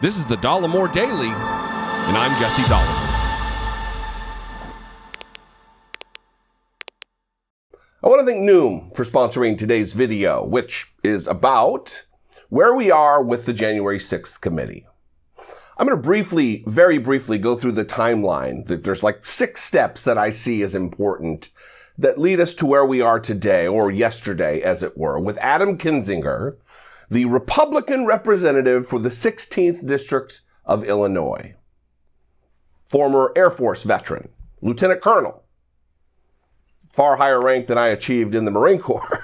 This is the Dollemore Daily, and I'm Jesse Dollemore. I want to thank Noom for sponsoring today's video, which is about where we are with the January 6th committee. I'm going to very briefly go through the timeline. There's like 6 steps that I see as important that lead us to where we are today, or yesterday, as it were, with Adam Kinzinger, the Republican representative for the 16th District of Illinois. Former Air Force veteran, Lieutenant Colonel, far higher rank than I achieved in the Marine Corps.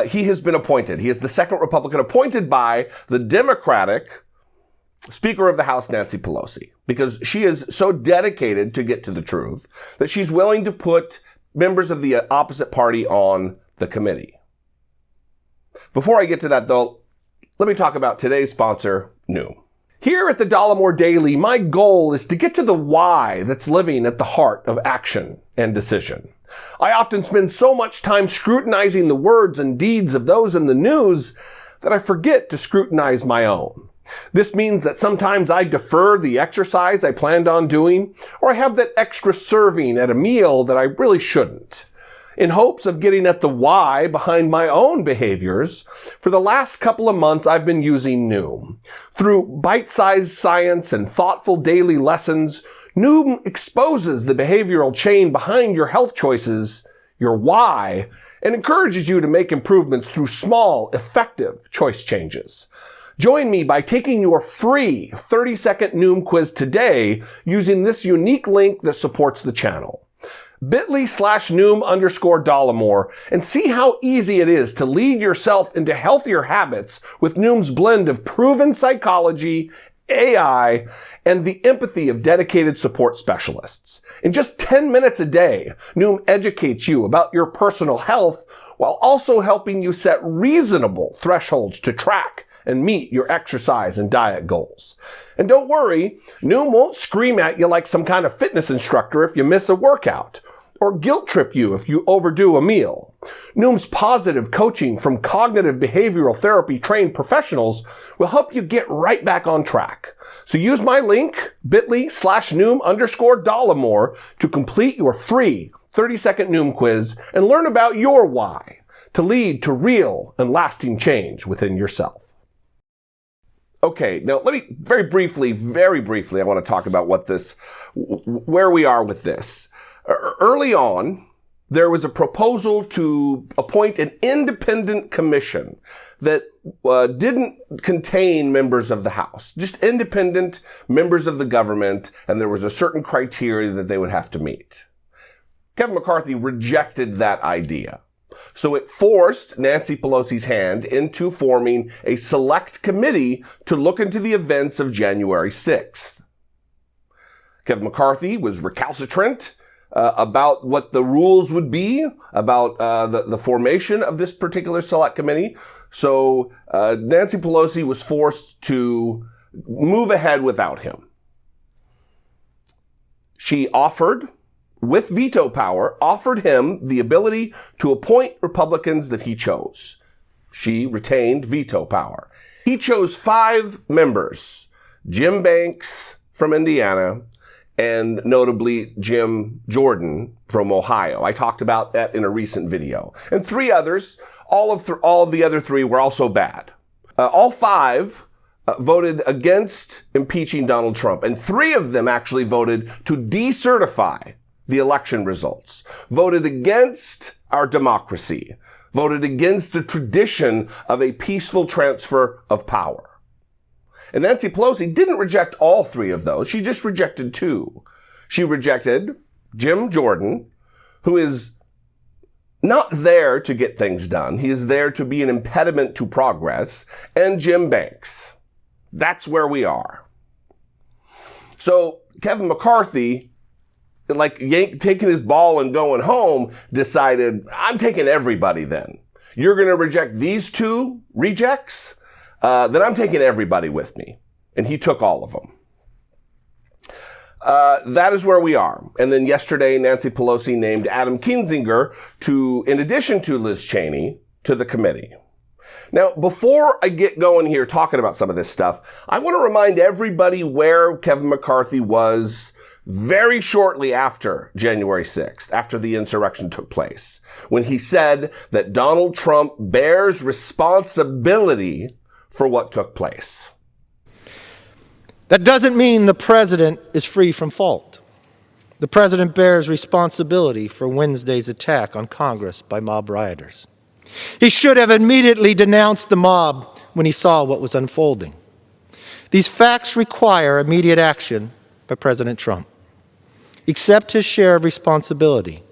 He has been appointed. He is the second Republican appointed by the Democratic Speaker of the House, Nancy Pelosi, because she is so dedicated to get to the truth that she's willing to put members of the opposite party on the committee. Before I get to that, though, let me talk about today's sponsor, Noom. Here at the Dollemore Daily, my goal is to get to the why that's living at the heart of action and decision. I often spend so much time scrutinizing the words and deeds of those in the news that I forget to scrutinize my own. This means that sometimes I defer the exercise I planned on doing, or I have that extra serving at a meal that I really shouldn't. In hopes of getting at the why behind my own behaviors, for the last couple of months I've been using Noom. Through bite-sized science and thoughtful daily lessons, Noom exposes the behavioral chain behind your health choices, your why, and encourages you to make improvements through small, effective choice changes. Join me by taking your free 30-second Noom quiz today using this unique link that supports the channel. bit.ly/Noom_Dollemore and see how easy it is to lead yourself into healthier habits with Noom's blend of proven psychology, AI, and the empathy of dedicated support specialists. In just 10 minutes a day, Noom educates you about your personal health while also helping you set reasonable thresholds to track and meet your exercise and diet goals. And don't worry, Noom won't scream at you like some kind of fitness instructor if you miss a workout, or guilt trip you if you overdo a meal. Noom's positive coaching from cognitive behavioral therapy trained professionals will help you get right back on track. So use my link, bit.ly/Noom_Dollemore, to complete your free 30-second Noom quiz and learn about your why to lead to real and lasting change within yourself. Okay, now let me very briefly, I want to talk about where we are with this. Early on, there was a proposal to appoint an independent commission that didn't contain members of the House, just independent members of the government, and there was a certain criteria that they would have to meet. Kevin McCarthy rejected that idea. So it forced Nancy Pelosi's hand into forming a select committee to look into the events of January 6th. Kevin McCarthy was recalcitrant about what the rules would be about the formation of this particular select committee. So Nancy Pelosi was forced to move ahead without him. She offered, with veto power, offered him the ability to appoint Republicans that he chose. She retained veto power. He chose 5 members, Jim Banks from Indiana, and notably Jim Jordan from Ohio. I talked about that in a recent video. And 3 others, all of the other 3 were also bad. All 5 voted against impeaching Donald Trump, and 3 of them actually voted to decertify the election results, voted against our democracy, voted against the tradition of a peaceful transfer of power. And Nancy Pelosi didn't reject all 3 of those. She just rejected 2. She rejected Jim Jordan, who is not there to get things done. He is there to be an impediment to progress, and Jim Banks. That's where we are. So Kevin McCarthy, like taking his ball and going home, decided, I'm taking everybody then. You're going to reject these 2 rejects? Then I'm taking everybody with me. And he took all of them. That is where we are. And then yesterday, Nancy Pelosi named Adam Kinzinger in addition to Liz Cheney, to the committee. Now, before I get going here talking about some of this stuff, I want to remind everybody where Kevin McCarthy was very shortly after January 6th, after the insurrection took place, when he said that Donald Trump bears responsibility for what took place. That doesn't mean the president is free from fault. The president bears responsibility for Wednesday's attack on Congress by mob rioters. He should have immediately denounced the mob when he saw what was unfolding. These facts require immediate action by President Trump. Accept his share of responsibility,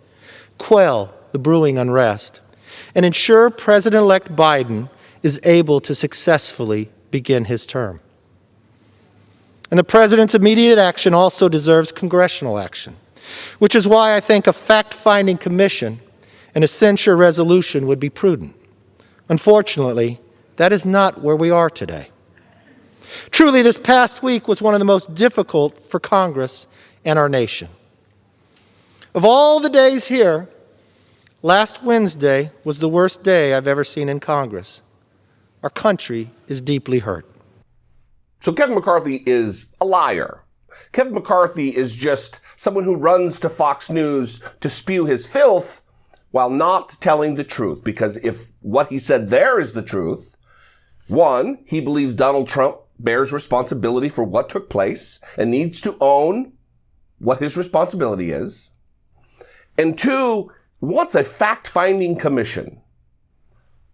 quell the brewing unrest, and ensure President-elect Biden is able to successfully begin his term. And the president's immediate action also deserves congressional action, which is why I think a fact-finding commission and a censure resolution would be prudent. Unfortunately, that is not where we are today. Truly, this past week was one of the most difficult for Congress and our nation. Of all the days here, last Wednesday was the worst day I've ever seen in Congress. Our country is deeply hurt. So Kevin McCarthy is a liar. Kevin McCarthy is just someone who runs to Fox News to spew his filth while not telling the truth. Because if what he said there is the truth, one, he believes Donald Trump bears responsibility for what took place and needs to own what his responsibility is. And two, wants a fact-finding commission.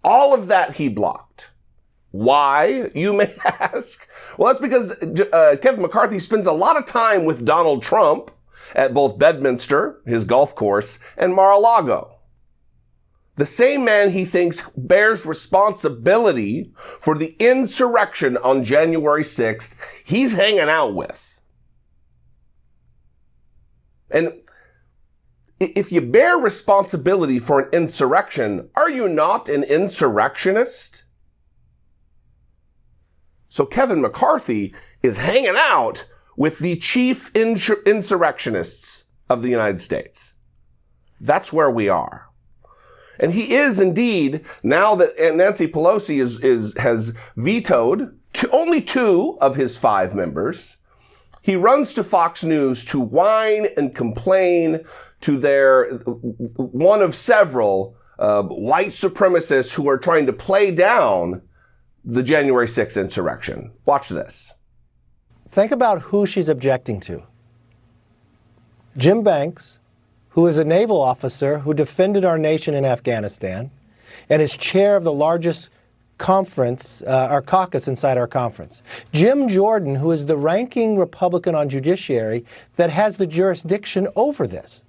All of that he blocked. Why, you may ask? Well, that's because Kevin McCarthy spends a lot of time with Donald Trump at both Bedminster, his golf course, and Mar-a-Lago. The same man he thinks bears responsibility for the insurrection on January 6th, he's hanging out with. And if you bear responsibility for an insurrection, are you not an insurrectionist? So Kevin McCarthy is hanging out with the chief insurrectionists of the United States. That's where we are. And he is indeed, now that Nancy Pelosi has vetoed only 2 of his 5 members, he runs to Fox News to whine and complain to their one of several white supremacists who are trying to play down the January 6th insurrection. Watch this. Think about who she's objecting to. Jim Banks, who is a naval officer who defended our nation in Afghanistan and is chair of the largest conference, our caucus inside our conference. Jim Jordan, who is the ranking Republican on judiciary that has the jurisdiction over this,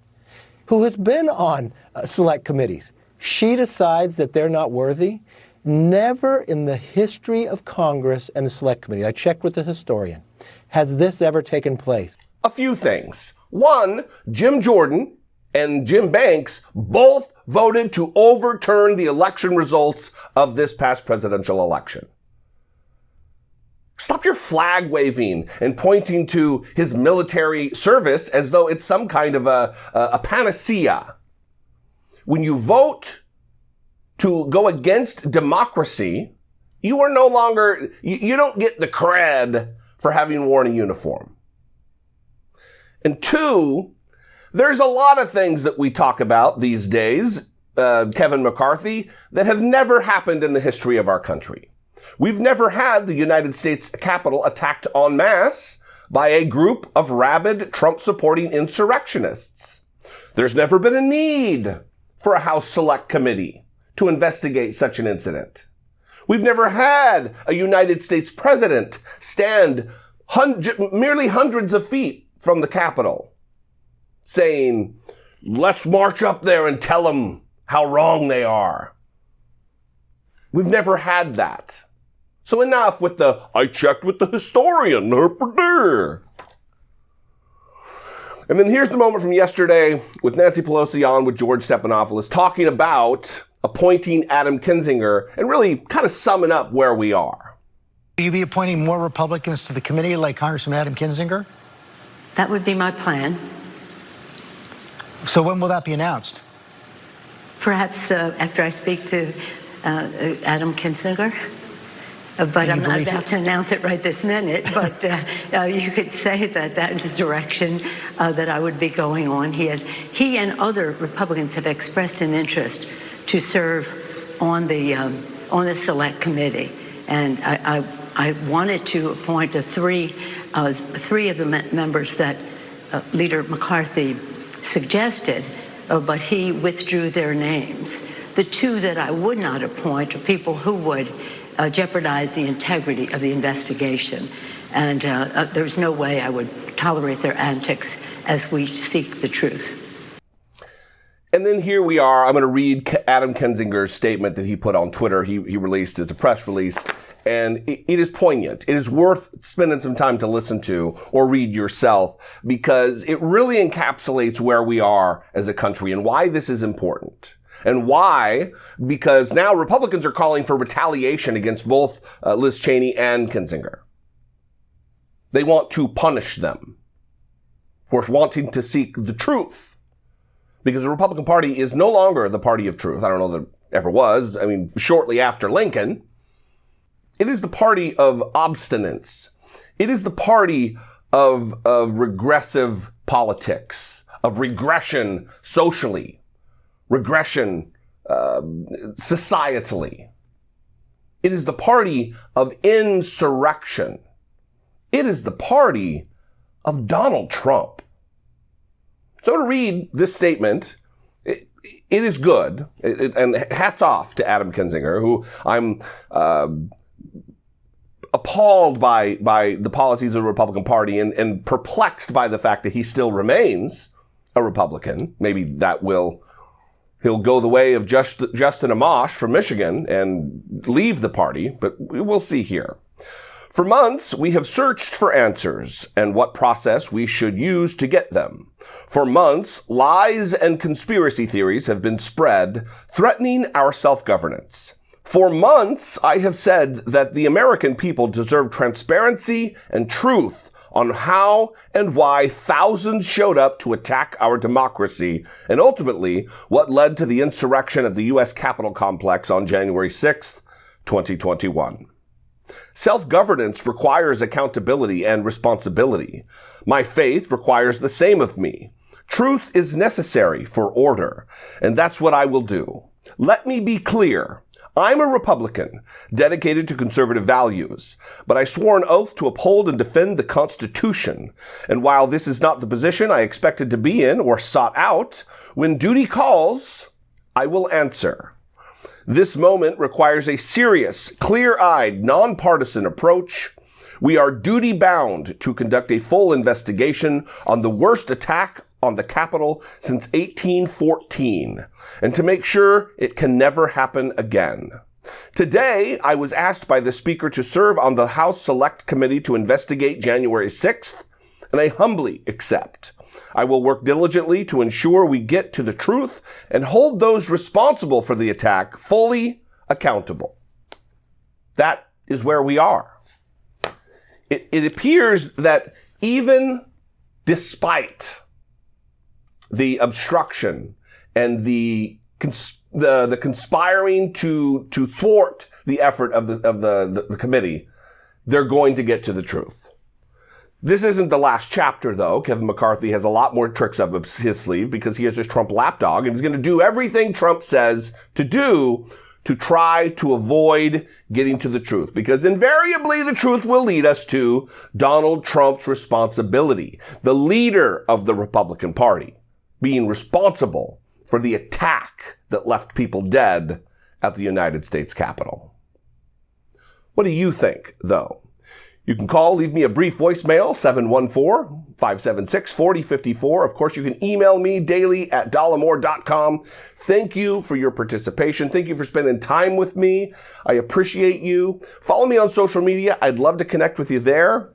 who has been on select committees. She decides that they're not worthy. Never in the history of Congress and the Select Committee, I checked with the historian, has this ever taken place. A few things. One, Jim Jordan and Jim Banks both voted to overturn the election results of this past presidential election. Stop your flag waving and pointing to his military service as though it's some kind of a panacea. When you vote to go against democracy, you are no longer, you don't get the cred for having worn a uniform. And two, there's a lot of things that we talk about these days, Kevin McCarthy, that have never happened in the history of our country. We've never had the United States Capitol attacked en masse by a group of rabid Trump-supporting insurrectionists. There's never been a need for a House Select Committee to investigate such an incident. We've never had a United States president stand merely hundreds of feet from the Capitol saying, let's march up there and tell them how wrong they are. We've never had that. So enough with the, I checked with the historian. And then here's the moment from yesterday with Nancy Pelosi on with George Stephanopoulos talking about appointing Adam Kinzinger and really kind of summing up where we are. Will you be appointing more Republicans to the committee like Congressman Adam Kinzinger? That would be my plan. So when will that be announced? Perhaps after I speak to Adam Kinzinger. But I'm not about to announce it right this minute, but you could say that that is the direction that I would be going on. He and other Republicans have expressed an interest to serve on the select committee. And I wanted to appoint three of the members that Leader McCarthy suggested, but he withdrew their names. The two that I would not appoint are people who would jeopardize the integrity of the investigation. And there's no way I would tolerate their antics as we seek the truth. And then here we are. I'm going to read Adam Kinzinger's statement that he put on Twitter. He released as a press release, and it is poignant. It is worth spending some time to listen to or read yourself, because it really encapsulates where we are as a country and why this is important. And why? Because now Republicans are calling for retaliation against both Liz Cheney and Kinzinger. They want to punish them for wanting to seek the truth. Because the Republican Party is no longer the party of truth. I don't know that it ever was. I mean, shortly after Lincoln, it is the party of obstinance. It is the party of regressive politics, of regression socially, regression societally. It is the party of insurrection. It is the party of Donald Trump. So I'm going to read this statement. It is good. And hats off to Adam Kinzinger, who I'm appalled by the policies of the Republican Party and perplexed by the fact that he still remains a Republican. Maybe he'll go the way of Justin Amash from Michigan and leave the party, but we'll see here. For months, we have searched for answers and what process we should use to get them. For months, lies and conspiracy theories have been spread, threatening our self-governance. For months, I have said that the American people deserve transparency and truth on how and why thousands showed up to attack our democracy, and ultimately what led to the insurrection at the U.S. Capitol complex on January 6th, 2021. Self-governance requires accountability and responsibility. My faith requires the same of me. Truth is necessary for order, and that's what I will do. Let me be clear. I'm a Republican, dedicated to conservative values, but I swore an oath to uphold and defend the Constitution. And while this is not the position I expected to be in or sought out, when duty calls, I will answer. This moment requires a serious, clear-eyed, nonpartisan approach. We are duty-bound to conduct a full investigation on the worst attack on the Capitol since 1814, and to make sure it can never happen again. Today, I was asked by the Speaker to serve on the House Select Committee to investigate January 6th, and I humbly accept. I will work diligently to ensure we get to the truth and hold those responsible for the attack fully accountable. That is where we are. It appears that even despite the obstruction and the conspiring to thwart the effort of the committee, they're going to get to the truth. This isn't the last chapter, though. Kevin McCarthy has a lot more tricks up his sleeve because he has this Trump lapdog, and he's going to do everything Trump says to do to try to avoid getting to the truth, because invariably the truth will lead us to Donald Trump's responsibility, the leader of the Republican Party, being responsible for the attack that left people dead at the United States Capitol. What do you think, though? You can call, leave me a brief voicemail, 714-576-4054. Of course, you can email me daily at dollemore.com. Thank you for your participation. Thank you for spending time with me. I appreciate you. Follow me on social media. I'd love to connect with you there.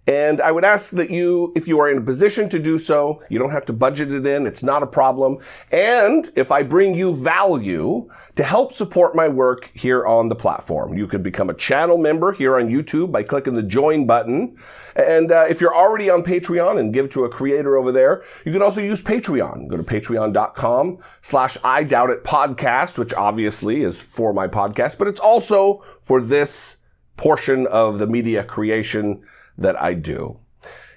And I would ask that you, if you are in a position to do so, you don't have to budget it in. It's not a problem. And if I bring you value, to help support my work here on the platform, you can become a channel member here on YouTube by clicking the join button. And if you're already on Patreon and give to a creator over there, you can also use Patreon. Go to patreon.com/IDoubtItPodcast, which obviously is for my podcast, but it's also for this portion of the media creation that I do.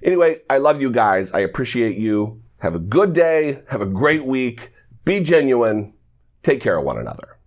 Anyway, I love you guys. I appreciate you. Have a good day. Have a great week. Be genuine. Take care of one another.